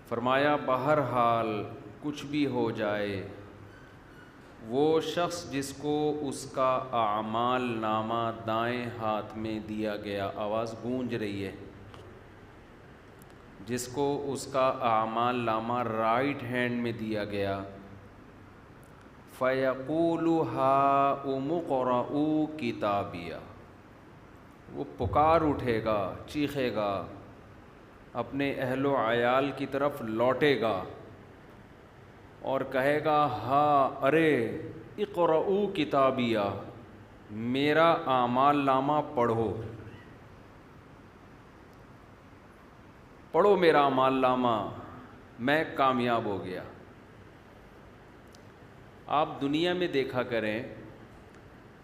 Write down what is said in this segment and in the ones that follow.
فرمایا بہرحال کچھ بھی ہو جائے، وہ شخص جس کو اس کا اعمال نامہ دائیں ہاتھ میں دیا گیا، آواز گونج رہی ہے، جس کو اس کا اعمال نامہ رائٹ ہینڈ میں دیا گیا، فَيَقُولُ هَاؤُمُ اقْرَءُوا کتابیہ، وہ پکار اٹھے گا، چیخے گا، اپنے اہل و عیال کی طرف لوٹے گا اور کہے گا ارے اقرؤوا کتابیہ، میرا اعمال نامہ پڑھو، پڑھو میرا اعمال نامہ، میں کامیاب ہو گیا۔ آپ دنیا میں دیکھا کریں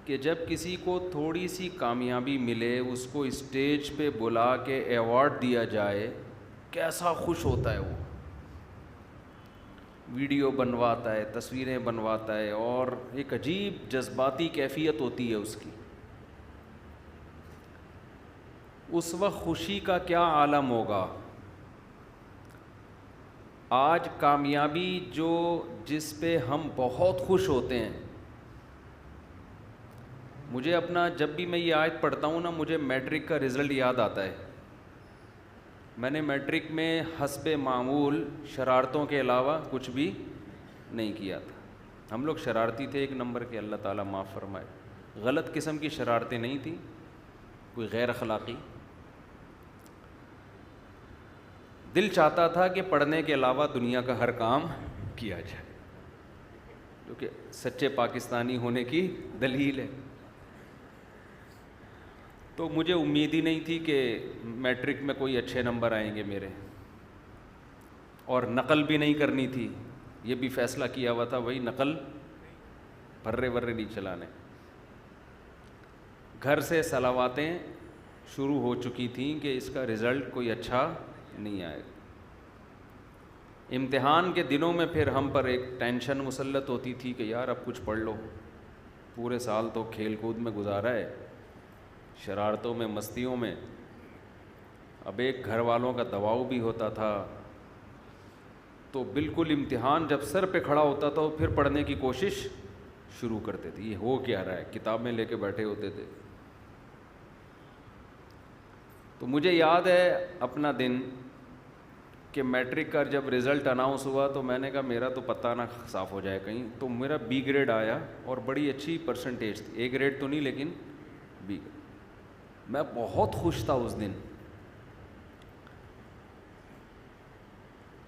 کہ جب کسی کو تھوڑی سی کامیابی ملے، اس کو اسٹیج پہ بلا کے ایوارڈ دیا جائے، کیسا خوش ہوتا ہے وہ، ویڈیو بنواتا ہے، تصویریں بنواتا ہے، اور ایک عجیب جذباتی کیفیت ہوتی ہے اس کی۔ اس وقت خوشی کا کیا عالم ہوگا۔ آج کامیابی جس پہ ہم بہت خوش ہوتے ہیں، مجھے اپنا جب بھی میں یہ آیت پڑھتا ہوں نا، مجھے میٹرک کا رزلٹ یاد آتا ہے۔ میں نے میٹرک میں حسب معمول شرارتوں کے علاوہ کچھ بھی نہیں کیا تھا۔ ہم لوگ شرارتی تھے ایک نمبر کے، اللہ تعالیٰ معاف فرمائے۔ غلط قسم کی شرارتیں نہیں تھیں، کوئی غیر اخلاقی۔ دل چاہتا تھا کہ پڑھنے کے علاوہ دنیا کا ہر کام کیا جائے، جو کہ سچے پاکستانی ہونے کی دلیل ہے۔ تو مجھے امید ہی نہیں تھی کہ میٹرک میں کوئی اچھے نمبر آئیں گے میرے، اور نقل بھی نہیں کرنی تھی، یہ بھی فیصلہ کیا ہوا تھا، وہی نقل پھرے ورے نہیں چلانے۔ گھر سے صلواتیں شروع ہو چکی تھیں کہ اس کا رزلٹ کوئی اچھا نہیں آئے۔ امتحان کے دنوں میں پھر ہم پر ایک ٹینشن مسلط ہوتی تھی کہ یار اب کچھ پڑھ لو، پورے سال تو کھیل کود میں گزارا ہے، شرارتوں میں، مستیوں میں، اب ایک گھر والوں کا دباؤ بھی ہوتا تھا۔ تو بالکل امتحان جب سر پہ کھڑا ہوتا تھا، پھر پڑھنے کی کوشش شروع کرتے تھے، یہ ہو کیا رہا ہے، کتابیں لے کے بیٹھے ہوتے تھے۔ تو مجھے یاد ہے اپنا دن کہ میٹرک کا جب رزلٹ اناؤنس ہوا تو میں نے کہا میرا تو پتہ نہ صاف ہو جائے کہیں، تو میرا بی گریڈ آیا اور بڑی اچھی پرسنٹیج تھی، اے گریڈ تو نہیں لیکن بی گریڈ۔ میں بہت خوش تھا اس دن،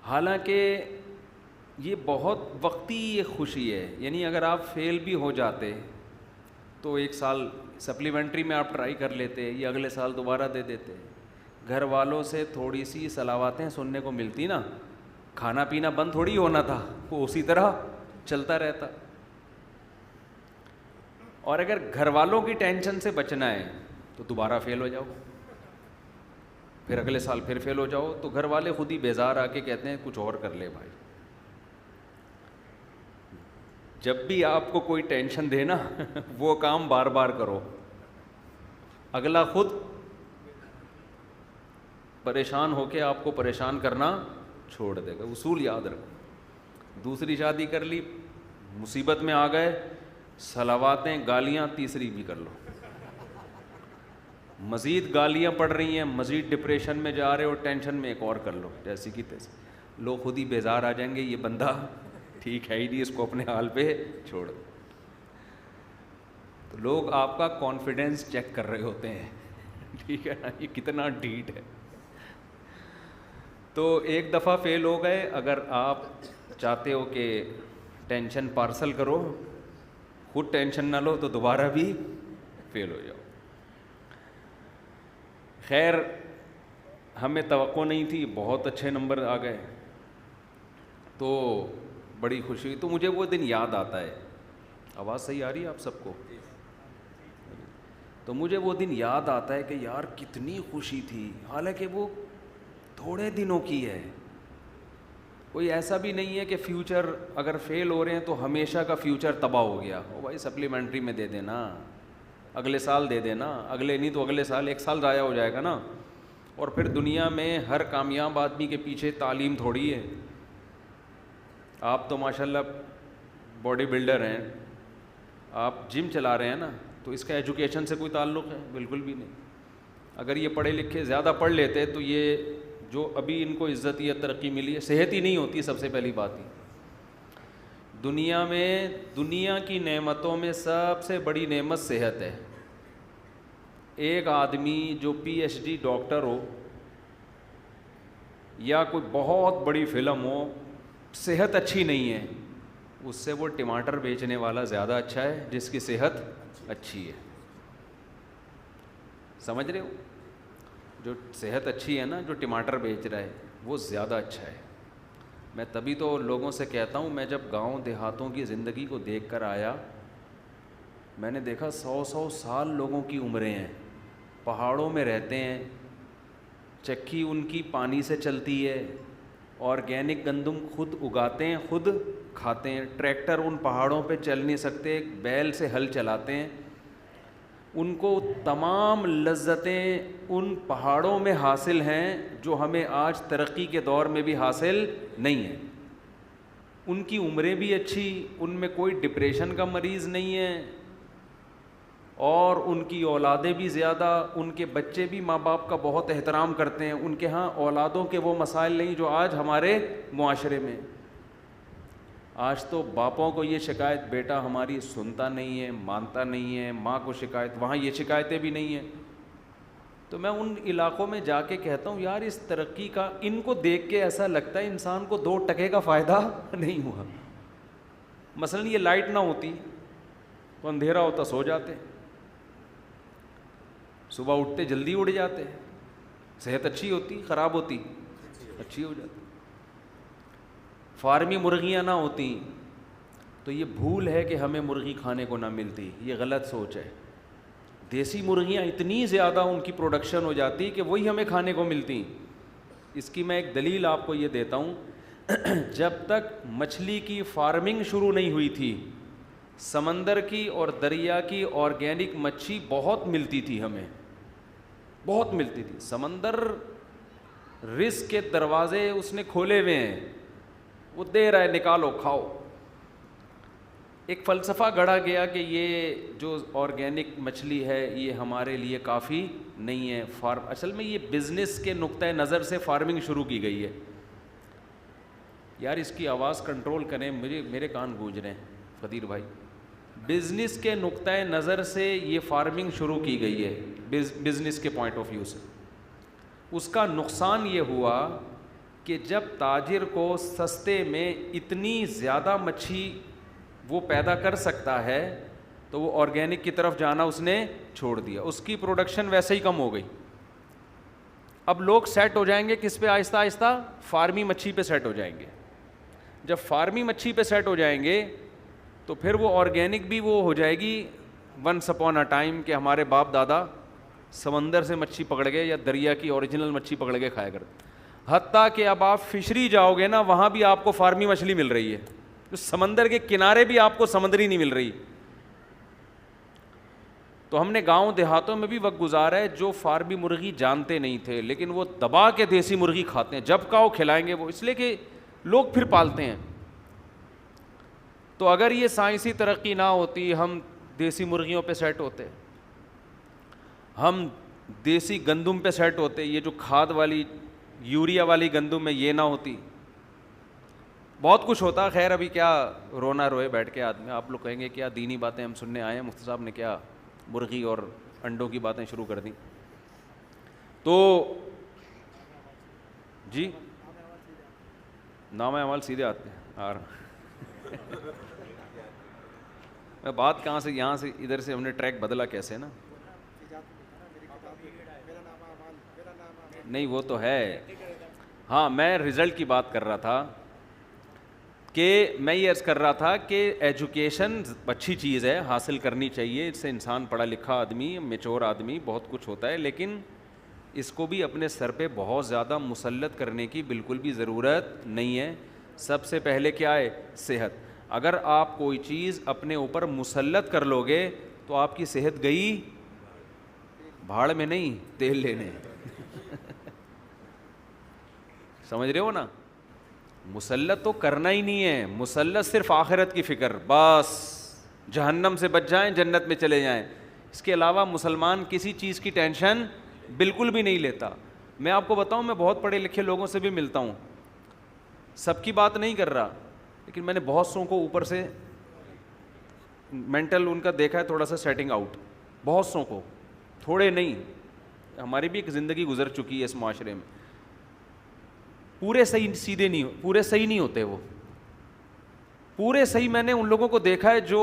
حالانکہ یہ بہت وقتی یہ خوشی ہے، یعنی اگر آپ فیل بھی ہو جاتے تو ایک سال سپلیمنٹری میں آپ ٹرائی کر لیتے، یا اگلے سال دوبارہ دے دیتے، گھر والوں سے تھوڑی سی صلواتیں سننے کو ملتی نا، کھانا پینا بند تھوڑی ہونا تھا، وہ اسی طرح چلتا رہتا۔ اور اگر گھر والوں کی ٹینشن سے بچنا ہے تو دوبارہ فیل ہو جاؤ، پھر اگلے سال پھر فیل ہو جاؤ، تو گھر والے خود ہی بیزار آ کے کہتے ہیں کچھ اور کر لے بھائی۔ جب بھی آپ کو کوئی ٹینشن دے نا وہ کام بار بار کرو، اگلا خود پریشان ہو کے آپ کو پریشان کرنا چھوڑ دے گا۔ اصول یاد رکھو، دوسری شادی کر لی، مصیبت میں آ گئے، صلواتیں گالیاں تیسری بھی کر لو، مزید گالیاں پڑ رہی ہیں، مزید ڈپریشن میں جا رہے ہو، ٹینشن میں ایک اور کر لو، جیسی کی تیسی، لوگ خود ہی بیزار آ جائیں گے، یہ بندہ ٹھیک ہے ہی نہیں، اس کو اپنے حال پہ چھوڑ دو۔ تو لوگ آپ کا کانفیڈنس چیک کر رہے ہوتے ہیں، ٹھیک ہے نا، یہ کتنا ڈھیٹ ہے۔ تو ایک دفعہ فیل ہو گئے، اگر آپ چاہتے ہو کہ ٹینشن پارسل کرو، خود ٹینشن نہ لو، تو دوبارہ بھی فیل ہو جاؤ۔ خیر ہمیں توقع نہیں تھی، بہت اچھے نمبر آ گئے، تو بڑی خوشی ہوئی۔ تو مجھے وہ دن یاد آتا ہے، آواز صحیح آ رہی ہے آپ سب کو؟ تو مجھے وہ دن یاد آتا ہے کہ یار کتنی خوشی تھی، حالانکہ وہ تھوڑے دنوں کی ہے، کوئی ایسا بھی نہیں ہے کہ فیوچر اگر فیل ہو رہے ہیں تو ہمیشہ کا فیوچر تباہ ہو گیا، او بھائی سپلیمنٹری میں دے دینا، اگلے سال دے دینا، اگلے نہیں تو اگلے سال، ایک سال ضائع ہو جائے گا نا۔ اور پھر دنیا میں ہر کامیاب آدمی کے پیچھے تعلیم تھوڑی ہے. آپ تو ماشاءاللہ باڈی بلڈر ہیں, آپ جم چلا رہے ہیں نا, تو اس کا ایجوکیشن سے کوئی تعلق ہے؟ بالکل بھی نہیں. اگر یہ پڑھے لکھے زیادہ پڑھ لیتے تو یہ جو ابھی ان کو عزت یا ترقی ملی ہے, صحت ہی نہیں ہوتی. سب سے پہلی بات ہی دنیا میں, دنیا کی نعمتوں میں سب سے بڑی نعمت صحت ہے. ایک آدمی جو پی ایچ ڈی ڈاکٹر ہو یا کوئی بہت بڑی فلم ہو, صحت اچھی نہیں ہے, اس سے وہ ٹماٹر بیچنے والا زیادہ اچھا ہے جس کی صحت اچھی ہے. سمجھ رہے ہو؟ جو صحت اچھی ہے نا, جو ٹماٹر بیچ رہا ہے وہ زیادہ اچھا ہے. میں تبھی تو لوگوں سے کہتا ہوں, میں جب گاؤں دیہاتوں کی زندگی کو دیکھ کر آیا, میں نے دیکھا 100 سال لوگوں کی عمریں ہیں, پہاڑوں میں رہتے ہیں, چکی ان کی پانی سے چلتی ہے, آرگینک گندم خود اگاتے ہیں, خود کھاتے ہیں. ٹریکٹر ان پہاڑوں پہ چل نہیں سکتے, بیل سے ہل چلاتے ہیں. ان کو تمام لذتیں ان پہاڑوں میں حاصل ہیں جو ہمیں آج ترقی کے دور میں بھی حاصل نہیں ہیں. ان کی عمریں بھی اچھی, ان میں کوئی ڈپریشن کا مریض نہیں ہے, اور ان کی اولادیں بھی زیادہ, ان کے بچے بھی ماں باپ کا بہت احترام کرتے ہیں. ان کے ہاں اولادوں کے وہ مسائل نہیں جو آج ہمارے معاشرے میں. آج تو باپوں کو یہ شکایت, بیٹا ہماری سنتا نہیں ہے, مانتا نہیں ہے. ماں کو شکایت, وہاں یہ شکایتیں بھی نہیں ہیں. تو میں ان علاقوں میں جا کے کہتا ہوں یار اس ترقی کا, ان کو دیکھ کے ایسا لگتا ہے انسان کو 2 ٹکے کا فائدہ نہیں ہوا. مثلاً یہ لائٹ نہ ہوتی تو اندھیرا ہوتا, سو جاتے, صبح اٹھتے جلدی اٹھ جاتے, صحت اچھی ہوتی, خراب ہوتی, اچھی ہو جاتی. فارمی مرغیاں نہ ہوتی تو یہ بھول ہے کہ ہمیں مرغی کھانے کو نہ ملتی, یہ غلط سوچ ہے. دیسی مرغیاں اتنی زیادہ ان کی پروڈکشن ہو جاتی کہ وہی ہمیں کھانے کو ملتی. اس کی میں ایک دلیل آپ کو یہ دیتا ہوں. جب تک مچھلی کی فارمنگ شروع نہیں ہوئی تھی, سمندر کی اور دریا کی آرگینک مچھی بہت ملتی تھی, ہمیں بہت ملتی تھی. سمندر رزق کے دروازے اس نے کھولے ہوئے ہیں, وہ دے رہا ہے, نکالو کھاؤ. ایک فلسفہ گڑھا گیا کہ یہ جو آرگینک مچھلی ہے یہ ہمارے لیے کافی نہیں ہے. اصل میں یہ بزنس کے نقطۂ نظر سے فارمنگ شروع کی گئی ہے. یار اس کی آواز کنٹرول کریں, میرے کان گونج رہے ہیں قدیر بھائی. بزنس کے نقطۂ نظر سے یہ فارمنگ شروع کی گئی ہے, بزنس کے پوائنٹ آف ویو سے. اس کا نقصان یہ ہوا کہ جب تاجر کو سستے میں اتنی زیادہ مچھی وہ پیدا کر سکتا ہے تو وہ آرگینک کی طرف جانا اس نے چھوڑ دیا. اس کی پروڈکشن ویسے ہی کم ہو گئی. اب لوگ سیٹ ہو جائیں گے کس پہ؟ آہستہ آہستہ فارمی مچھی پہ سیٹ ہو جائیں گے. جب فارمی مچھی پہ سیٹ ہو جائیں گے تو پھر وہ آرگینک بھی وہ ہو جائے گی ونس اپون اے ٹائم کہ ہمارے باپ دادا سمندر سے مچھی پکڑ گئے یا دریا کی اوریجنل مچھی پکڑ کے کھایا کرتے. حتیٰ کہ اب آپ فشری جاؤ گے نا, وہاں بھی آپ کو فارمی مچھلی مل رہی ہے. تو سمندر کے کنارے بھی آپ کو سمندری نہیں مل رہی. تو ہم نے گاؤں دیہاتوں میں بھی وقت گزارا ہے جو فارمی مرغی جانتے نہیں تھے, لیکن وہ دبا کے دیسی مرغی کھاتے ہیں. جب کھاؤ کھلائیں گے وہ, اس لیے کہ لوگ پھر پالتے ہیں. تو اگر یہ سائنسی ترقی نہ ہوتی, ہم دیسی مرغیوں پہ سیٹ ہوتے, ہم دیسی گندم پہ سیٹ ہوتے, یہ جو کھاد والی یوریا والی گندم ہے یہ نہ ہوتی, بہت کچھ ہوتا. خیر ابھی کیا رونا روئے بیٹھ کے آدمی. آپ لوگ کہیں گے کیا دینی باتیں ہم سننے آئے ہیں, مفتی صاحب نے کیا مرغی اور انڈوں کی باتیں شروع کر دیں. تو جی نام اعمال سیدھے آتے ہیں. میں بات کہاں سے یہاں سے ادھر سے ہم نے ٹریک بدلا کیسے نا. نہیں وہ تو ہے. ہاں میں رزلٹ کی بات کر رہا تھا کہ میں یہ عرض کر رہا تھا کہ ایجوکیشن اچھی چیز ہے, حاصل کرنی چاہیے. اس سے انسان پڑھا لکھا آدمی, میچور آدمی بہت کچھ ہوتا ہے, لیکن اس کو بھی اپنے سر پہ بہت زیادہ مسلط کرنے کی بالکل بھی ضرورت نہیں ہے. سب سے پہلے کیا ہے؟ صحت. اگر آپ کوئی چیز اپنے اوپر مسلط کر لو گے تو آپ کی صحت گئی بھاڑ میں, نہیں تیل لینے. سمجھ رہے ہو نا؟ مسلط تو کرنا ہی نہیں ہے، مسلط صرف آخرت کی فکر، بس جہنم سے بچ جائیں، جنت میں چلے جائیں. اس کے علاوہ مسلمان کسی چیز کی ٹینشن بالکل بھی نہیں لیتا. میں آپ کو بتاؤں، میں بہت پڑھے لکھے لوگوں سے بھی ملتا ہوں، سب کی بات نہیں کر رہا، لیکن میں نے بہت سو کو اوپر سے مینٹل ان کا دیکھا ہے تھوڑا سا سیٹنگ آؤٹ، بہت سو کو، تھوڑے نہیں، ہماری بھی ایک زندگی گزر چکی ہے اس معاشرے میں. پورے صحیح سیدھے نہیں، پورے صحیح نہیں ہوتے وہ، پورے صحیح. میں نے ان لوگوں کو دیکھا ہے جو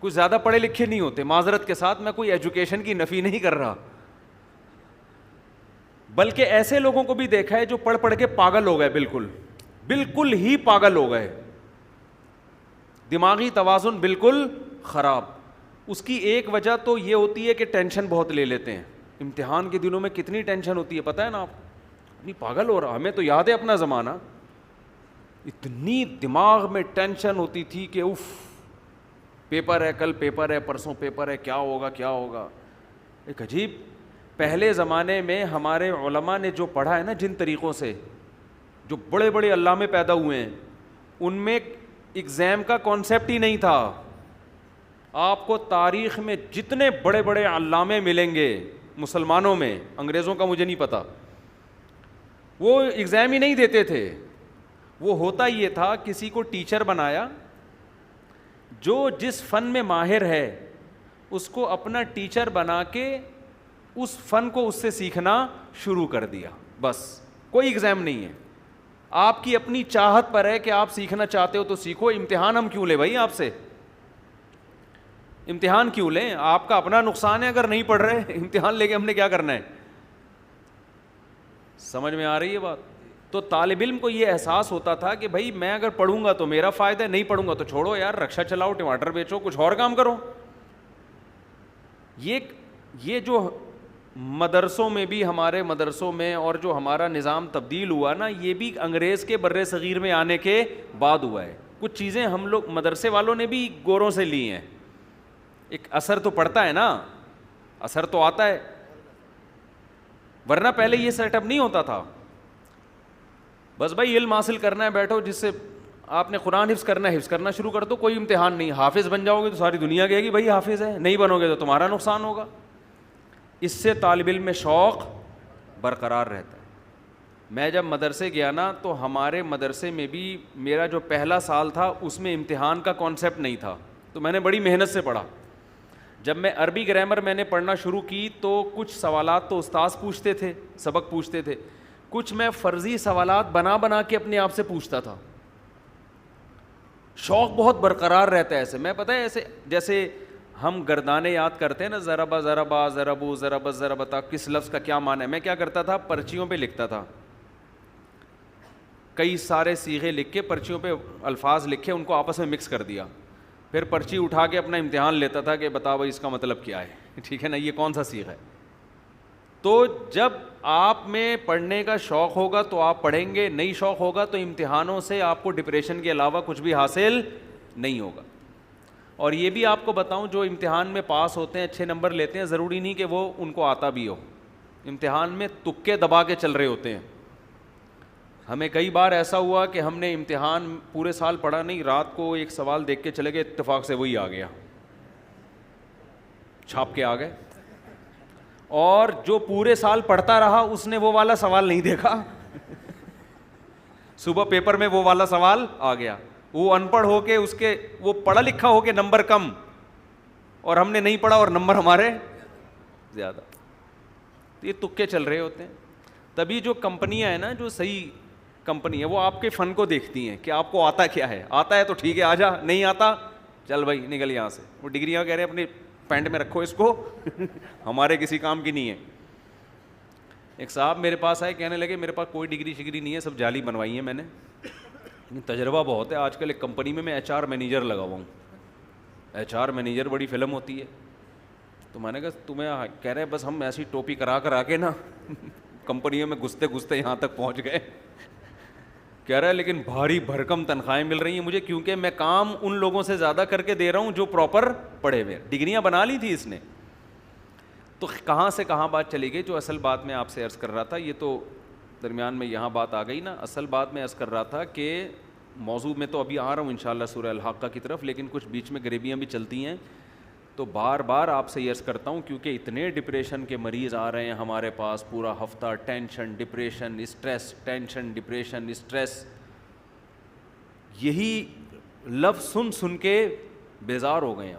کچھ زیادہ پڑھے لکھے نہیں ہوتے. معذرت کے ساتھ میں کوئی ایجوکیشن کی نفی نہیں کر رہا، بلکہ ایسے لوگوں کو بھی دیکھا ہے جو پڑھ پڑھ کے پاگل ہو گئے، بالکل بالکل ہی پاگل ہو گئے، دماغی توازن بالکل خراب. اس کی ایک وجہ تو یہ ہوتی ہے کہ ٹینشن بہت لے لیتے ہیں. امتحان کے دنوں میں کتنی ٹینشن ہوتی ہے پتہ ہے نا آپ؟ اتنی پاگل ہو رہا. ہمیں تو یاد ہے اپنا زمانہ، اتنی دماغ میں ٹینشن ہوتی تھی کہ اف، پیپر ہے، کل پیپر ہے، پرسوں پیپر ہے، کیا ہوگا کیا ہوگا. ایک عجیب، پہلے زمانے میں ہمارے علماء نے جو پڑھا ہے نا، جن طریقوں سے، جو بڑے بڑے علامے پیدا ہوئے ہیں، ان میں ایگزام کا کانسیپٹ ہی نہیں تھا. آپ کو تاریخ میں جتنے بڑے بڑے علامے ملیں گے مسلمانوں میں، انگریزوں کا مجھے نہیں پتا، وہ ایگزام ہی نہیں دیتے تھے. وہ ہوتا یہ تھا، کسی کو ٹیچر بنایا، جو جس فن میں ماہر ہے اس کو اپنا ٹیچر بنا کے اس فن کو اس سے سیکھنا شروع کر دیا. بس کوئی ایگزام نہیں ہے، آپ کی اپنی چاہت پر ہے کہ آپ سیکھنا چاہتے ہو تو سیکھو. امتحان ہم کیوں لیں بھائی آپ سے؟ امتحان کیوں لیں؟ آپ کا اپنا نقصان ہے اگر نہیں پڑھ رہے. امتحان لے کے ہم نے کیا کرنا ہے؟ سمجھ میں آ رہی ہے بات؟ تو طالب علم کو یہ احساس ہوتا تھا کہ بھائی میں اگر پڑھوں گا تو میرا فائدہ ہے، نہیں پڑھوں گا تو چھوڑو یار، رکشا چلاؤ، ٹماٹر بیچو، کچھ اور کام کرو. یہ جو مدرسوں میں بھی، ہمارے مدرسوں میں، اور جو ہمارا نظام تبدیل ہوا نا، یہ بھی انگریز کے بر صغیر میں آنے کے بعد ہوا ہے. کچھ چیزیں ہم لوگ مدرسے والوں نے بھی گوروں سے لی ہیں. ایک اثر تو پڑتا ہے نا، اثر تو آتا ہے، ورنہ پہلے یہ سیٹ اپ نہیں ہوتا تھا. بس بھائی علم حاصل کرنا ہے، بیٹھو، جس سے آپ نے قرآن حفظ کرنا ہے حفظ کرنا شروع کر دو، کوئی امتحان نہیں. حافظ بن جاؤ گے تو ساری دنیا کہے گی بھائی حافظ ہے، نہیں بنو گے تو تمہارا نقصان ہوگا. اس سے طالب علم میں شوق برقرار رہتا ہے. میں جب مدرسے گیا نا تو ہمارے مدرسے میں بھی میرا جو پہلا سال تھا اس میں امتحان کا کانسیپٹ نہیں تھا، تو میں نے بڑی محنت سے پڑھا. جب میں عربی گرامر میں نے پڑھنا شروع کی تو کچھ سوالات تو استاذ پوچھتے تھے، سبق پوچھتے تھے، کچھ میں فرضی سوالات بنا بنا کے اپنے آپ سے پوچھتا تھا. شوق بہت برقرار رہتا ہے ایسے. میں پتہ ہے ایسے جیسے ہم گردانے یاد کرتے ہیں نا، ضربا ضربا ضربو ضرب ضربتا، کس لفظ کا کیا معنی ہے. میں کیا کرتا تھا، پرچیوں پہ لکھتا تھا، کئی سارے صیغے لکھ کے پرچیوں پہ الفاظ لکھے، ان کو آپس میں مکس کر دیا، پھر پرچی اٹھا کے اپنا امتحان لیتا تھا کہ بتا بھائی اس کا مطلب کیا ہے، ٹھیک ہے نا، یہ کون سا صیغہ ہے. تو جب آپ میں پڑھنے کا شوق ہوگا تو آپ پڑھیں گے، نہیں شوق ہوگا تو امتحانوں سے آپ کو ڈپریشن کے علاوہ کچھ بھی حاصل نہیں ہوگا. اور یہ بھی آپ کو بتاؤں، جو امتحان میں پاس ہوتے ہیں، اچھے نمبر لیتے ہیں، ضروری نہیں کہ وہ ان کو آتا بھی ہو. امتحان میں تکے دبا کے چل رہے ہوتے ہیں. ہمیں کئی بار ایسا ہوا کہ ہم نے امتحان پورے سال پڑھا نہیں، رات کو ایک سوال دیکھ کے چلے گئے، اتفاق سے وہی آ گیا، چھاپ کے آ گئے. اور جو پورے سال پڑھتا رہا اس نے وہ والا سوال نہیں دیکھا، صبح پیپر میں وہ والا سوال آ گیا. وہ ان پڑھ ہو کے، اس کے وہ پڑھا لکھا ہو کے نمبر کم، اور ہم نے نہیں پڑھا اور نمبر ہمارے زیادہ. یہ تکے چل رہے ہوتے ہیں. تبھی جو کمپنیاں ہیں نا، جو صحیح کمپنی ہے، وہ آپ کے فن کو دیکھتی ہیں کہ آپ کو آتا کیا ہے. آتا ہے تو ٹھیک ہے، آ جا، نہیں آتا چل بھائی نکل یہاں سے. وہ ڈگریاں کہہ رہے ہیں اپنی پینٹ میں رکھو اس کو، ہمارے کسی کام کی نہیں ہے. ایک صاحب میرے پاس آئے، کہنے لگے میرے پاس کوئی ڈگری شگری نہیں ہے، سب جعلی بنوائی ہیں میں نے، تجربہ بہت ہے. آج کل ایک کمپنی میں ایچ آر مینیجر لگا ہوا ہوں. ایچ آر مینیجر بڑی فلم ہوتی ہے. تو میں نے کہا تمہیں، کہہ رہے بس ہم ایسی ٹوپی کرا کے نا کمپنیوں میں گھستے گھستے یہاں تک پہنچ گئے. کہہ رہا ہے لیکن بھاری بھرکم تنخواہیں مل رہی ہیں مجھے، کیونکہ میں کام ان لوگوں سے زیادہ کر کے دے رہا ہوں جو پراپر پڑھے ہوئے. ڈگریاں بنا لی تھی اس نے. تو کہاں سے کہاں بات چلی گئی. جو اصل بات میں آپ سے عرض کر رہا تھا، یہ تو درمیان میں یہاں بات آ گئی نا. اصل بات میں عرض کر رہا تھا کہ موضوع میں تو ابھی آ رہا ہوں انشاءاللہ سورہ الحاقہ کی طرف, لیکن کچھ بیچ میں غریبیاں بھی چلتی ہیں. تو بار بار آپ سے یہ عرض کرتا ہوں کیونکہ اتنے ڈپریشن کے مریض آ رہے ہیں ہمارے پاس پورا ہفتہ, tension depression stress, tension depression stress, یہی لفظ سن سن کے بیزار ہو گئے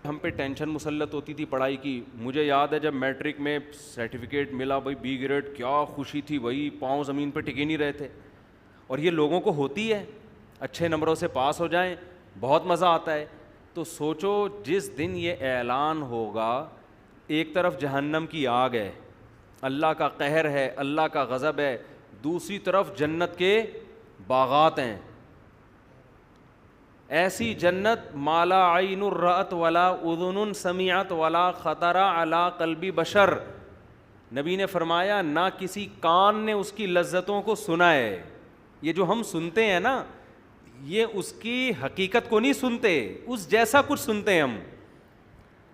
ہم پہ ٹینشن مسلط ہوتی تھی پڑھائی کی. مجھے یاد ہے جب میٹرک میں سرٹیفکیٹ ملا بھائی بی گریڈ, کیا خوشی تھی بھائی, پاؤں زمین پہ ٹکے نہیں رہے تھے. اور یہ لوگوں کو ہوتی ہے, اچھے نمبروں سے پاس ہو جائیں بہت مزہ آتا ہے. تو سوچو جس دن یہ اعلان ہوگا, ایک طرف جہنم کی آگ ہے, اللہ کا قہر ہے, اللہ کا غضب ہے, دوسری طرف جنت کے باغات ہیں, ایسی جنت مالا عین رأت ولا اذن سمعت ولا خطر علی قلب بشر. نبی نے فرمایا نہ کسی کان نے اس کی لذتوں کو سنا ہے. یہ جو ہم سنتے ہیں نا, یہ اس کی حقیقت کو نہیں سنتے, اس جیسا کچھ سنتے ہیں ہم.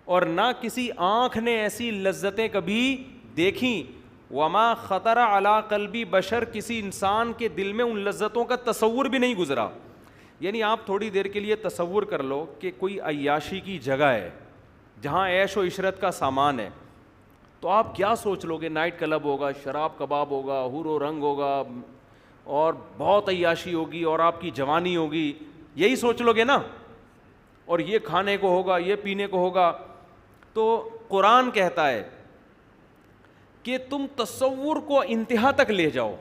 اور نہ کسی آنکھ نے ایسی لذتیں کبھی دیکھیں. وما خطر علی قلب بشر, کسی انسان کے دل میں ان لذتوں کا تصور بھی نہیں گزرا. یعنی آپ تھوڑی دیر کے لیے تصور کر لو کہ کوئی عیاشی کی جگہ ہے جہاں عیش و عشرت کا سامان ہے, تو آپ کیا سوچ لو گے؟ نائٹ کلب ہوگا, شراب کباب ہوگا, حور و رنگ ہوگا, اور بہت عیاشی ہوگی, اور آپ کی جوانی ہوگی, یہی سوچ لو گے نا. اور یہ کھانے کو ہوگا, یہ پینے کو ہوگا. تو قرآن کہتا ہے کہ تم تصور کو انتہا تک لے جاؤ.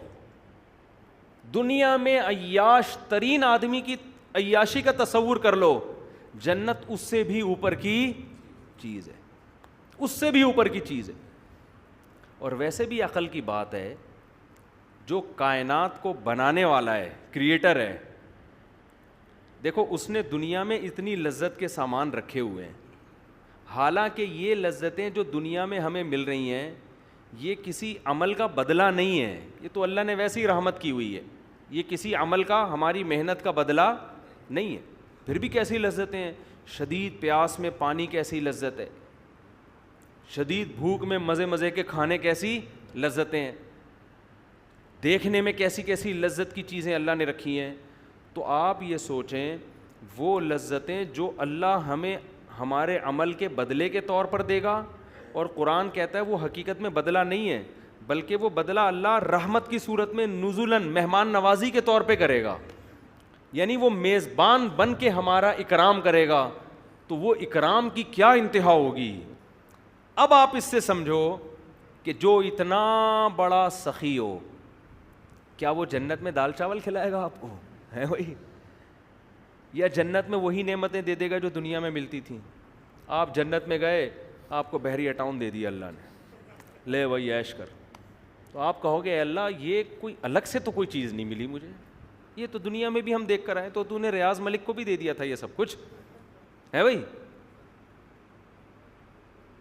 دنیا میں عیاش ترین آدمی کی عیاشی کا تصور کر لو, جنت اس سے بھی اوپر کی چیز ہے, اس سے بھی اوپر کی چیز ہے. اور ویسے بھی عقل کی بات ہے, جو کائنات کو بنانے والا ہے, کریٹر ہے, دیکھو اس نے دنیا میں اتنی لذت کے سامان رکھے ہوئے ہیں. حالانکہ یہ لذتیں جو دنیا میں ہمیں مل رہی ہیں یہ کسی عمل کا بدلہ نہیں ہے, یہ تو اللہ نے ویسے ہی رحمت کی ہوئی ہے. یہ کسی عمل کا, ہماری محنت کا بدلہ نہیں ہے. پھر بھی کیسی لذتیں ہیں, شدید پیاس میں پانی کیسی لذت ہے, شدید بھوک میں مزے مزے کے کھانے کیسی لذتیں ہیں, دیکھنے میں کیسی کیسی لذت کی چیزیں اللہ نے رکھی ہیں. تو آپ یہ سوچیں وہ لذتیں جو اللہ ہمیں ہمارے عمل کے بدلے کے طور پر دے گا, اور قرآن کہتا ہے وہ حقیقت میں بدلہ نہیں ہے بلکہ وہ بدلہ اللہ رحمت کی صورت میں نزولاً مہمان نوازی کے طور پہ کرے گا. یعنی وہ میزبان بن کے ہمارا اکرام کرے گا. تو وہ اکرام کی کیا انتہا ہوگی. اب آپ اس سے سمجھو کہ جو اتنا بڑا سخی ہو, کیا وہ جنت میں دال چاول کھلائے گا آپ کو, ہے وہی, یا جنت میں وہی نعمتیں دے دے گا جو دنیا میں ملتی تھیں. آپ جنت میں گئے, آپ کو بحری اٹاؤن دے دیا اللہ نے, لے وہی عیش کر. تو آپ کہو گے اے اللہ یہ کوئی الگ سے تو کوئی چیز نہیں ملی مجھے, یہ تو دنیا میں بھی ہم دیکھ کر آئے, تو نے ریاض ملک کو بھی دے دیا تھا یہ سب کچھ, ہے بھائی.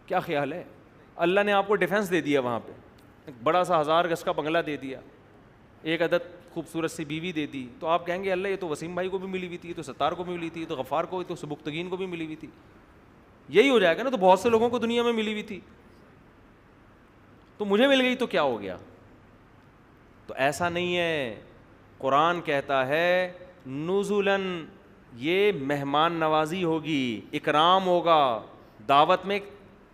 کیا خیال ہے؟ اللہ نے آپ کو ڈیفنس دے دیا وہاں پہ, ایک بڑا سا 1000 گز کا بنگلہ دے دیا, ایک عدد خوبصورت سی بیوی دے دی. تو آپ کہیں گے اللہ یہ تو وسیم بھائی کو بھی ملی ہوئی تھی, تو ستار کو بھی ملی تھی, تو غفار کو, تو سبکتگین کو بھی ملی ہوئی تھی. یہی ہو جائے گا نا, تو بہت سے لوگوں کو دنیا میں ملی ہوئی تھی, تو مجھے مل گئی تو کیا ہو گیا. تو ایسا نہیں ہے. قرآن کہتا ہے نزولاً, یہ مہمان نوازی ہوگی, اکرام ہوگا. دعوت میں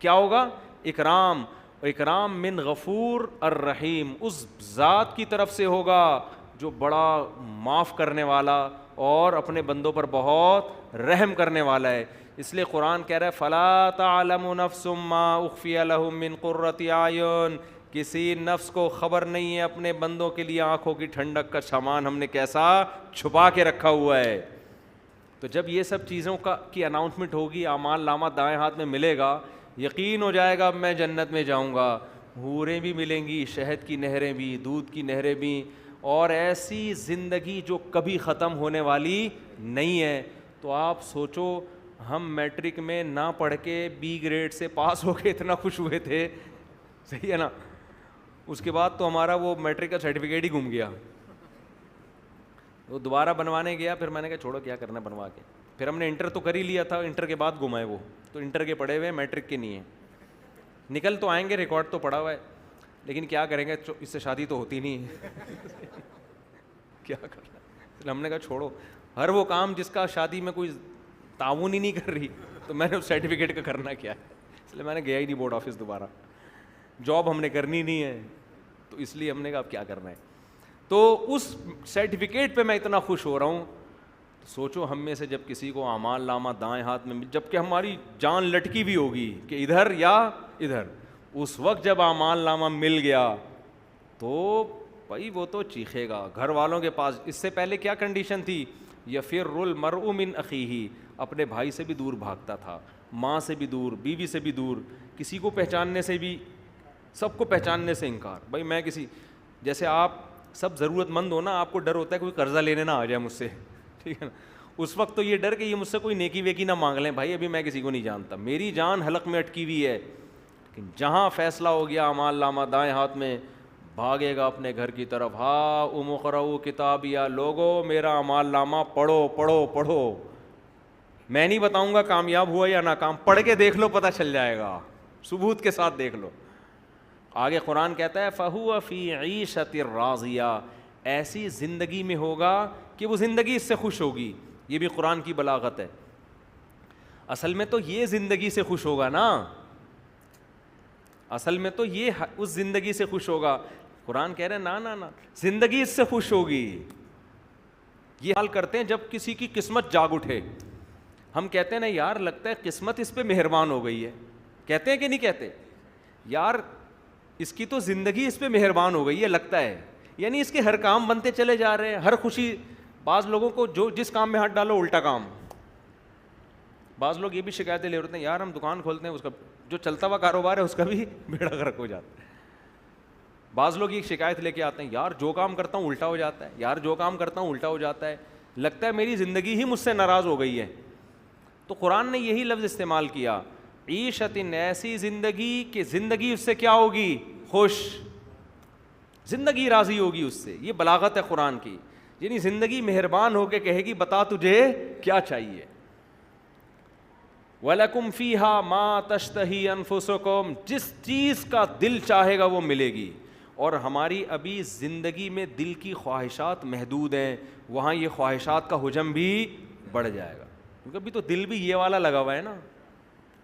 کیا ہوگا؟ اکرام. اکرام من غفور الرحیم, اس ذات کی طرف سے ہوگا جو بڑا معاف کرنے والا اور اپنے بندوں پر بہت رحم کرنے والا ہے. اس لیے قرآن کہہ رہا ہے فلا تعلم نفس ما اخفی لهم من قرۃ اعین, کسی نفس کو خبر نہیں ہے اپنے بندوں کے لیے آنکھوں کی ٹھنڈک کا سامان ہم نے کیسا چھپا کے رکھا ہوا ہے. تو جب یہ سب چیزوں کی اناؤنسمنٹ ہوگی, اعمال نامہ دائیں ہاتھ میں ملے گا, یقین ہو جائے گا اب میں جنت میں جاؤں گا. حوریں بھی ملیں گی, شہد کی نہریں بھی, دودھ کی نہریں بھی, اور ایسی زندگی جو کبھی ختم ہونے والی نہیں ہے. تو آپ سوچو ہم میٹرک میں نہ پڑھ کے بی گریڈ سے پاس ہو کے اتنا خوش ہوئے تھے, صحیح ہے نا, اس کے بعد تو ہمارا وہ میٹرک کا سرٹیفکیٹ ہی گم گیا. وہ دوبارہ بنوانے گیا, پھر میں نے کہا چھوڑو کیا کرنا بنوا کے. پھر ہم نے انٹر تو کر ہی لیا تھا, انٹر کے بعد گما ہے وہ, تو انٹر کے پڑھے ہوئے میٹرک کے نہیں ہیں. نکل تو آئیں گے, ریکارڈ تو پڑا ہوا ہے. لیکن کیا کریں گے, اس سے شادی تو ہوتی نہیں ہے. کیا کرنا. ہم نے کہا چھوڑو, ہر وہ کام جس کا شادی میں کوئی تعاون ہی نہیں کر رہی, تو میں نے اس سرٹیفکیٹ کا کرنا کیا ہے. اس لیے میں نے گیا ہی نہیں بورڈ آفس دوبارہ. جاب ہم نے کرنی نہیں ہے, تو اس لیے ہم نے کہا اب کیا کرنا ہے. تو اس سرٹیفکیٹ پہ میں اتنا خوش ہو رہا ہوں. سوچو ہم میں سے جب کسی کو اعمال نامہ دائیں ہاتھ میں, جب کہ ہماری جان لٹکی بھی ہوگی کہ ادھر یا ادھر, اس وقت جب اعمال نامہ مل گیا تو بھائی وہ تو چیخے گا گھر والوں کے پاس. اس سے پہلے کیا کنڈیشن تھی, یفر المرء من اخیہ, اپنے بھائی سے بھی دور بھاگتا تھا, ماں سے بھی دور, بیوی سے بھی دور, کسی کو پہچاننے سے بھی, سب کو پہچاننے سے انکار. بھائی میں کسی, جیسے آپ سب ضرورت مند ہو نا, آپ کو ڈر ہوتا ہے کوئی قرضہ لینے نہ آ جائے مجھ سے, ٹھیک ہے نا. اس وقت تو یہ ڈر کہ یہ مجھ سے کوئی نیکی ویکی نہ مانگ لیں. بھائی ابھی میں کسی کو نہیں جانتا, میری جان حلق میں اٹکی ہوئی ہے. لیکن جہاں فیصلہ ہو گیا اعمال نامہ دائیں ہاتھ میں, بھاگے گا اپنے گھر کی طرف. ہاں اقرؤ کتابیہ, لوگو میرا اعمال نامہ پڑھو پڑھو پڑھو. میں نہیں بتاؤں گا کامیاب ہوا یا ناکام, پڑھ کے دیکھ لو پتہ چل جائے گا, ثبوت کے ساتھ دیکھ لو. آگے قرآن کہتا ہے فَهُوَ فِي عِيشَةٍ رَاضِيَةٍ, ایسی زندگی میں ہوگا کہ وہ زندگی اس سے خوش ہوگی. یہ بھی قرآن کی بلاغت ہے. اصل میں تو یہ زندگی سے خوش ہوگا نا, اصل میں تو یہ اس زندگی سے خوش ہوگا. قرآن کہہ رہے ہیں نا نا نا, زندگی اس سے خوش ہوگی. یہ حال کرتے ہیں جب کسی کی قسمت جاگ اٹھے. ہم کہتے ہیں نا یار لگتا ہے قسمت اس پہ مہربان ہو گئی ہے, کہتے ہیں کہ نہیں کہتے, یار اس کی تو زندگی اس پہ مہربان ہو گئی ہے لگتا ہے. یعنی اس کے ہر کام بنتے چلے جا رہے ہیں, ہر خوشی. بعض لوگوں کو جو جس کام میں ہاتھ ڈالو الٹا کام. بعض لوگ یہ بھی شکایتیں لے رہے ہیں یار ہم دکان کھولتے ہیں, اس کا جو چلتا ہوا کاروبار ہے اس کا بھی بیڑا غرق ہو جاتا ہے. بعض لوگ یہ شکایت لے کے آتے ہیں یار جو کام کرتا ہوں الٹا ہو جاتا ہے, یار جو کام کرتا ہوں الٹا ہو جاتا ہے, لگتا ہے میری زندگی ہی مجھ سے ناراض ہو گئی ہے. تو قرآن نے یہی لفظ استعمال کیا, عیشت, ایسی زندگی کہ زندگی اس سے کیا ہوگی, خوش, زندگی راضی ہوگی اس سے. یہ بلاغت ہے قرآن کی, یعنی زندگی مہربان ہو کے کہے گی بتا تجھے کیا چاہیے. وَلَكُمْ فِيهَا مَا تَشْتَهِي أَنفُسُكُمْ, جس چیز کا دل چاہے گا وہ ملے گی. اور ہماری ابھی زندگی میں دل کی خواہشات محدود ہیں, وہاں یہ خواہشات کا حجم بھی بڑھ جائے گا, کیونکہ ابھی تو دل بھی یہ والا لگا ہوا ہے نا,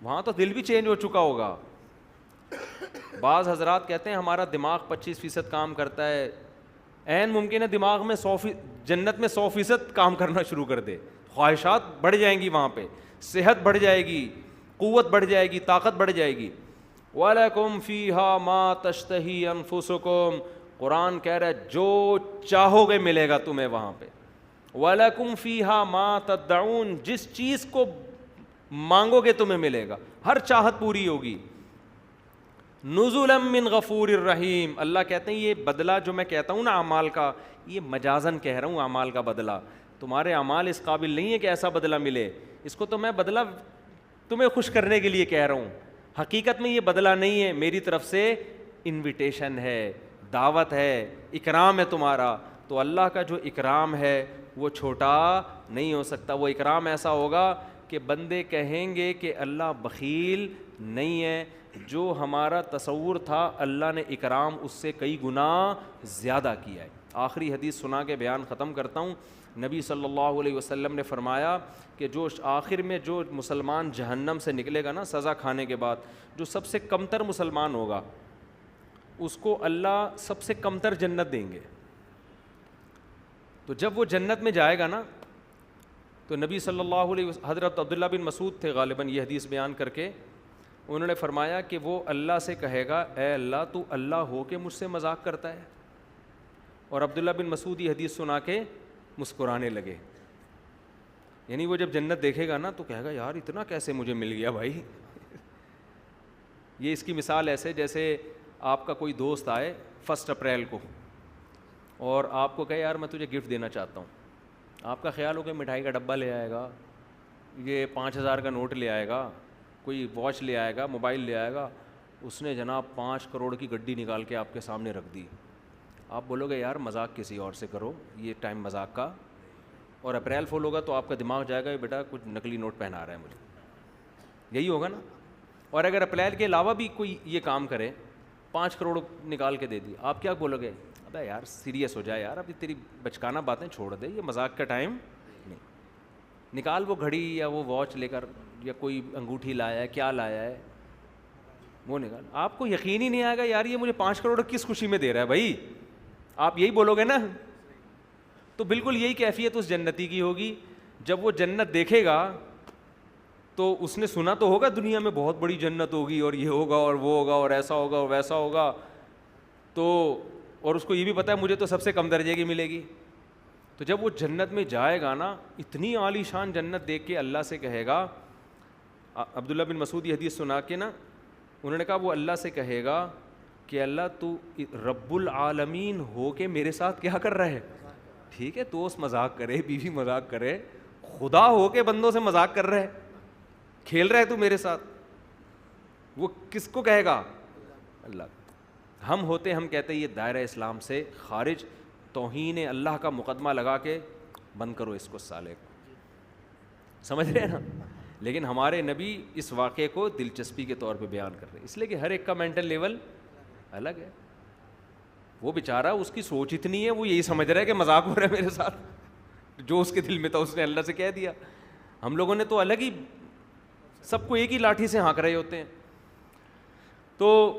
وہاں تو دل بھی چینج ہو چکا ہوگا. بعض حضرات کہتے ہیں ہمارا دماغ 25% کام کرتا ہے, عین ممکن ہے دماغ میں 100%, جنت میں 100% کام کرنا شروع کر دے. خواہشات بڑھ جائیں گی وہاں پہ, صحت بڑھ جائے گی, قوت بڑھ جائے گی, طاقت بڑھ جائے گی. وَلَكُمْ فِيهَا مَا تَشْتَهِي أَنفُسُكُمْ, قرآن کہہ رہا ہے جو چاہو گے ملے گا تمہیں وہاں پہ. وَلَكُمْ فِيهَا مَا تَدَّعُونَ, جس چیز کو مانگو گے تمہیں ملے گا, ہر چاہت پوری ہوگی. نُزُلًا مِّن غَفُورٍ رَحِيمٍ, اللہ کہتے ہیں یہ بدلہ جو میں کہتا ہوں نا اعمال کا, یہ مجازن کہہ رہا ہوں اعمال کا بدلہ. تمہارے اعمال اس قابل نہیں ہے کہ ایسا بدلہ ملے, اس کو تو میں بدلہ تمہیں خوش کرنے کے لیے کہہ رہا ہوں. حقیقت میں یہ بدلہ نہیں ہے, میری طرف سے انویٹیشن ہے, دعوت ہے, اکرام ہے تمہارا. تو اللہ کا جو اکرام ہے وہ چھوٹا نہیں ہو سکتا. وہ اکرام ایسا ہوگا کہ بندے کہیں گے کہ اللہ بخیل نہیں ہے, جو ہمارا تصور تھا اللہ نے اکرام اس سے کئی گنا زیادہ کیا ہے. آخری حدیث سنا کے بیان ختم کرتا ہوں. نبی صلی اللہ علیہ وسلم نے فرمایا کہ جو آخر میں جو مسلمان جہنم سے نکلے گا نا سزا کھانے کے بعد, جو سب سے کمتر مسلمان ہوگا اس کو اللہ سب سے کمتر جنت دیں گے. تو جب وہ جنت میں جائے گا نا تو نبی صلی اللہ علیہ وسلم, حضرت عبداللہ بن مسعود تھے غالباً یہ حدیث بیان کر کے, انہوں نے فرمایا کہ وہ اللہ سے کہے گا اے اللہ تو اللہ ہو کے مجھ سے مذاق کرتا ہے. اور عبداللہ بن مسعود یہ حدیث سنا کے مسکرانے لگے. یعنی وہ جب جنت دیکھے گا نا تو کہے گا یار اتنا کیسے مجھے مل گیا بھائی. یہ اس کی مثال ایسے جیسے آپ کا کوئی دوست آئے 1 اپریل کو اور آپ کو کہے یار میں تجھے گفٹ دینا چاہتا ہوں. آپ کا خیال ہو کہ مٹھائی کا ڈبہ لے آئے گا, یہ 5000 کا نوٹ لے آئے گا, کوئی واچ لے آئے گا, موبائل لے آئے گا. اس نے جناب 5 کروڑ کی گڈی نکال کے آپ کے سامنے رکھ دی. آپ بولو گے یار مذاق کسی اور سے کرو, یہ ٹائم مذاق کا. اور اپریل فول ہوگا تو آپ کا دماغ جائے گا بیٹا کچھ نقلی نوٹ پہنا رہا ہے مجھے, یہی ہوگا نا. اور اگر اپریل کے علاوہ بھی کوئی یہ کام کرے 5 کروڑ نکال کے دے دی, آپ کیا بولو گے؟ ابے یار سیریس ہو جائے یار, ابھی تیری بچکانہ باتیں چھوڑ دے, یہ مذاق کا ٹائم نہیں. نکال وہ گھڑی یا وہ واچ لے کر, یا کوئی انگوٹھی لایا ہے, کیا لایا ہے وہ نکال. آپ کو یقین ہی نہیں آئے گا یار یہ مجھے 5 کروڑ کس خوشی میں دے رہا ہے بھائی, آپ یہی بولو گے نا. تو بالکل یہی کیفیت اس جنتی کی ہوگی. جب وہ جنت دیکھے گا تو اس نے سنا تو ہوگا دنیا میں بہت بڑی جنت ہوگی اور یہ ہوگا اور وہ ہوگا اور ایسا ہوگا اور ویسا ہوگا, تو اور اس کو یہ بھی پتا ہے مجھے تو سب سے کم درجے کی ملے گی. تو جب وہ جنت میں جائے گا نا, اتنی عالی شان جنت دیکھ کے اللہ سے کہے گا, عبداللہ بن مسعود یہ حدیث سنا کے نا انہوں نے کہا وہ اللہ سے کہے گا کہ اللہ تو رب العالمین ہو کے میرے ساتھ کیا کر رہا ہے. ٹھیک ہے دوست مذاق کرے, بیوی مذاق کرے, خدا ہو کے بندوں سے مذاق کر رہا ہے, کھیل رہا ہے تو میرے ساتھ. وہ کس کو کہے گا؟ اللہ. ہم ہوتے, ہم کہتے ہیں یہ دائرہ اسلام سے خارج, توہین اللہ کا مقدمہ لگا کے بند کرو اس کو سالے کو, سمجھ رہے ہیں نا. لیکن ہمارے نبی اس واقعے کو دلچسپی کے طور پہ بیان کر رہے ہیں, اس لیے کہ ہر ایک کا مینٹل لیول الگ ہے. وہ بیچارہ اس کی سوچ اتنی ہے, وہ یہی سمجھ رہا ہے کہ مذاق ہو رہا ہے میرے ساتھ, جو اس کے دل میں تھا اس نے اللہ سے کہہ دیا. ہم لوگوں نے تو الگ ہی, سب کو ایک ہی لاٹھی سے ہانک رہے ہوتے ہیں. تو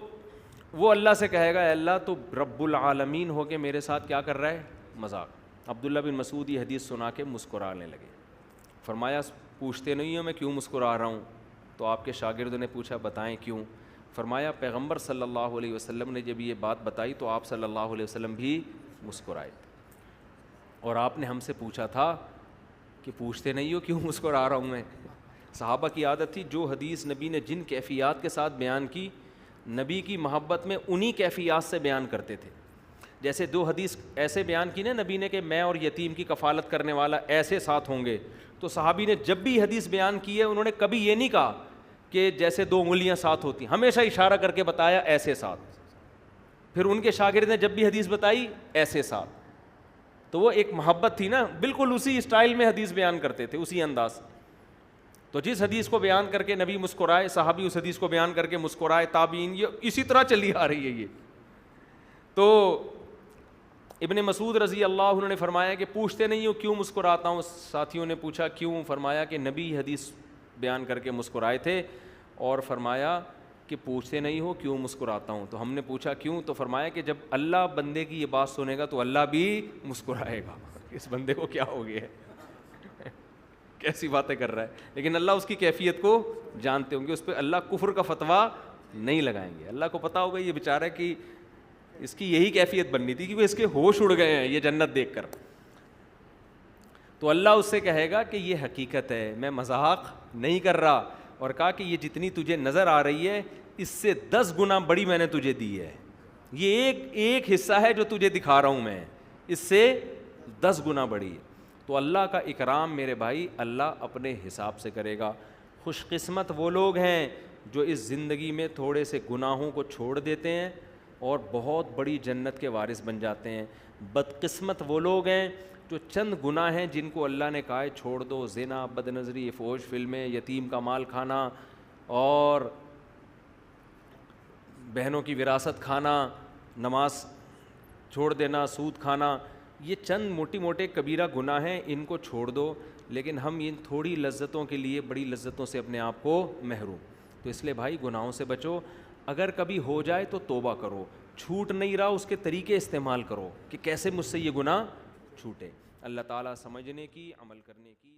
وہ اللہ سے کہے گا اے اللہ تو رب العالمین ہو کے میرے ساتھ کیا کر رہا ہے, مذاق. عبداللہ بن مسعود یہ حدیث سنا کے مسکرانے لگے. فرمایا پوچھتے نہیں ہو میں کیوں مسکرا رہا ہوں؟ تو آپ کے شاگردوں نے پوچھا بتائیں کیوں. فرمایا پیغمبر صلی اللہ علیہ وسلم نے جب یہ بات بتائی تو آپ صلی اللہ علیہ وسلم بھی مسکرائے, اور آپ نے ہم سے پوچھا تھا کہ پوچھتے نہیں ہو کیوں مسکرا رہا ہوں میں. صحابہ کی عادت تھی جو حدیث نبی نے جن کیفیات کے ساتھ بیان کی, نبی کی محبت میں انہی کیفیات سے بیان کرتے تھے. جیسے 2 حدیث ایسے بیان کی نا نبی نے کہ میں اور یتیم کی کفالت کرنے والا ایسے ساتھ ہوں گے, تو صحابی نے جب بھی حدیث بیان کی ہے انہوں نے کبھی یہ نہیں کہا کہ جیسے 2 انگلیاں ساتھ ہوتی, ہمیشہ اشارہ کر کے بتایا ایسے ساتھ. پھر ان کے شاگرد نے جب بھی حدیث بتائی ایسے ساتھ. تو وہ ایک محبت تھی نا, بالکل اسی اسٹائل میں حدیث بیان کرتے تھے, اسی انداز. تو جس حدیث کو بیان کر کے نبی مسکرائے, صحابی اس حدیث کو بیان کر کے مسکرائے, تابعین, یہ اسی طرح چلی آ رہی ہے یہ. تو ابن مسعود رضی اللہ عنہ نے فرمایا کہ پوچھتے نہیں ہو کیوں مسکراتا ہوں. ساتھیوں نے پوچھا کیوں؟ فرمایا کہ نبی حدیث بیان کر کے مسکرائے تھے, اور فرمایا کہ پوچھتے نہیں ہو کیوں مسکراتا ہوں. تو ہم نے پوچھا کیوں؟ تو فرمایا کہ جب اللہ بندے کی یہ بات سنے گا تو اللہ بھی مسکرائے گا. اس بندے کو کیا ہو گیا ہے, کیسی باتیں کر رہا ہے. لیکن اللہ اس کی کیفیت کو جانتے ہوں گے, اس پہ اللہ کفر کا فتویٰ نہیں لگائیں گے. اللہ کو پتا ہوگا یہ بیچارہ کہ اس کی یہی کیفیت بننی تھی, کیونکہ اس کے ہوش اڑ گئے ہیں یہ جنت دیکھ کر. تو اللہ اس سے کہے گا کہ یہ حقیقت ہے, میں مذاق نہیں کر رہا, اور کہا کہ یہ جتنی تجھے نظر آ رہی ہے اس سے 10 گنا بڑی میں نے تجھے دی ہے. یہ ایک حصہ ہے جو تجھے دکھا رہا ہوں میں, اس سے 10 گنا بڑی ہے. تو اللہ کا اکرام میرے بھائی اللہ اپنے حساب سے کرے گا. خوش قسمت وہ لوگ ہیں جو اس زندگی میں تھوڑے سے گناہوں کو چھوڑ دیتے ہیں اور بہت بڑی جنت کے وارث بن جاتے ہیں. بدقسمت وہ لوگ ہیں جو چند گناہ ہیں جن کو اللہ نے کہا ہے چھوڑ دو, زنا, بد نظری, فحش فلمیں, یتیم کا مال کھانا اور بہنوں کی وراثت کھانا, نماز چھوڑ دینا, سود کھانا, یہ چند موٹی موٹے کبیرہ گناہ ہیں, ان کو چھوڑ دو. لیکن ہم ان تھوڑی لذتوں کے لیے بڑی لذتوں سے اپنے آپ کو محروم. تو اس لیے بھائی گناہوں سے بچو, اگر کبھی ہو جائے تو توبہ کرو, چھوٹ نہیں رہا اس کے طریقے استعمال کرو کہ کیسے مجھ سے یہ گناہ چھوٹے. اللہ تعالیٰ سمجھنے کی, عمل کرنے کی